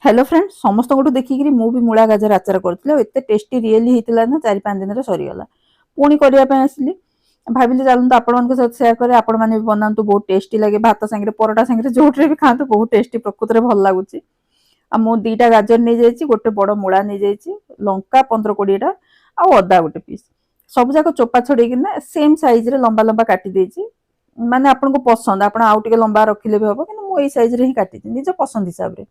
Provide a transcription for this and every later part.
Hello friends समस्त देखिकी मु भी मूला गाजर आचार करी एत टेस्टी रियली होता ना 4-5 दिन में सरीगला पुणी करने आसली भाविली चलते आपण सहित सेयार करें आपण मैंने भी बनातु बहुत टेस्टी लगे भात सांगे परोटा सांगे जो भी खातु बहुत टेस्टी प्रकृत में भल लगुच मु 2टा गाजर नहीं जाइए गोटे बड़ मूला नहीं जाइए लंका 15-20टा आदा गोटे पीस सब जाक चोपा छड़ेकिना सेम साइज रे लंबा लंबा काटी देछि माने आपन को पसंद आपण आउ टिके लंबा रखिले भी हबो कि मु एई साइज रे ही काटी निज पसंद हिसाब रे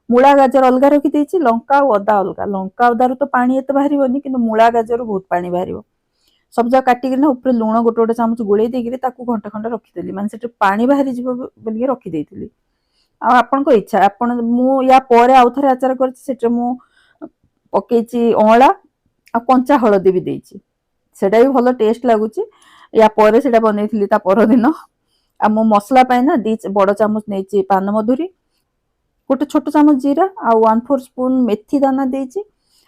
मूला गाजर अलग रखी लंका और अदा अलग लंका अदारू तो पानी एत बाहर कि मूला गाजर बहुत पानी बाहर सब जगह काटिक ऊपर लुण गोटे गोटे चामच गोले घंटे खंडे रखीदी मानते से पानी बाहरी बोल रखीदी आपण इच्छा आपण या आउ थे आचार कर पकई अँला आ कंचा हलदी भी देती सेटा भी भल टेस्ट लगुच या पर से बनई परदिन आ मो मसला ना 2 बड़ चामच नहीं पान मधुरी गोटे छोट चामच जीरा आ 1/4 स्पून मेथी दाना देछि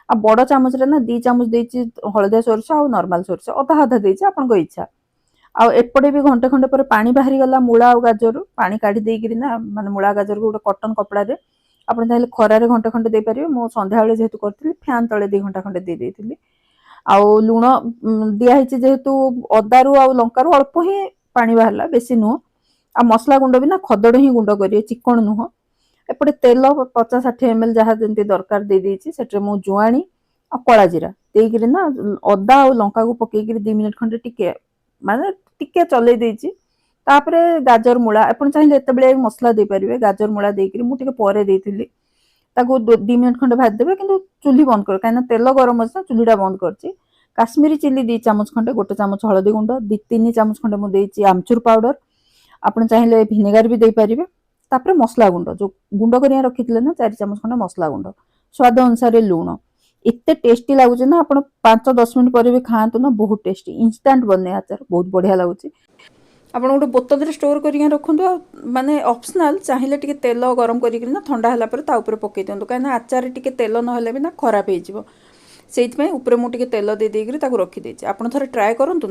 आ बड़ चामच रे ना 2 चामच देछि हलदिया सोरस आ नॉर्मल सोरस अधा अधा देछि आपन इच्छा आ एपटे भी घंटे खंडे पर पानी बाहरी गला मूला और गाजर पानी काढी देकरी ना माने मूला गाजर को गोटे कॉटन कपड़ा रे आपन ताले खरा रे घंटे खंडे दे परिबे मो संध्या बेले जेहेतु करथिली फैन तळे 2 घंटा खंडे दे देथिली आ लुण दिया हिची जेहेतु अदारू आ लंकारु अल्प ही पानी बाहरला बेसी नुह आ मसला गुंड भी ना खदड़ ही गुंड करिए चिकन नुह एपटे तेल 50-60 ml जहाँ जमी दरकार दे देछि सेट्रे मु जुआणी आ कला जीरा देकरी ना अदा और लंका को पकेकरी 2 मिनिट खंडे टिके माने टिके चले देछि तापरे गाजर मूला आपण चाहिए एते बेले मसला दे परिबे गाजर मूला देकरी मु टिके परे देथिली ताको 2 मिनिट खंडे भाज देबे किंतु चुल्ही बंद कर काइना तेल गरम अछि चुल्हीटा बंद करछि काश्मीरी चिल्ली 2 चामच खंडे गोटे चामच हळदी गुंड 2-3 चामच खंडे मु देछि आमचूर पाउडर आपण चाहिए विनेगर भी दे परिबे तापरे मसला गुंड जो गुंड करिया रखिथिले ना 4 चामच खंडे मसला गुंड स्वाद अनुसार लूण एते टेस्टी लागुचे ना आपण 5-10 मिनिट पर भी खातु ना बहुत टेस्टी इंस्टेंट बने आचार बहुत बढ़िया लागुचे आपण गोटे बोतल रे स्टोर करिया रखंतु माने ऑप्शनल चाहिए टिके तेल गरम करिक ना ठंडा हला पर ता ऊपर पकई दियंतु काना आचार टिके तेल न हले भी ना खराब हे जिवो सेइत में ऊपर मु टिके तेल दे देकरी ताको रखि देछि आपण थरे ट्राई करंतु ना।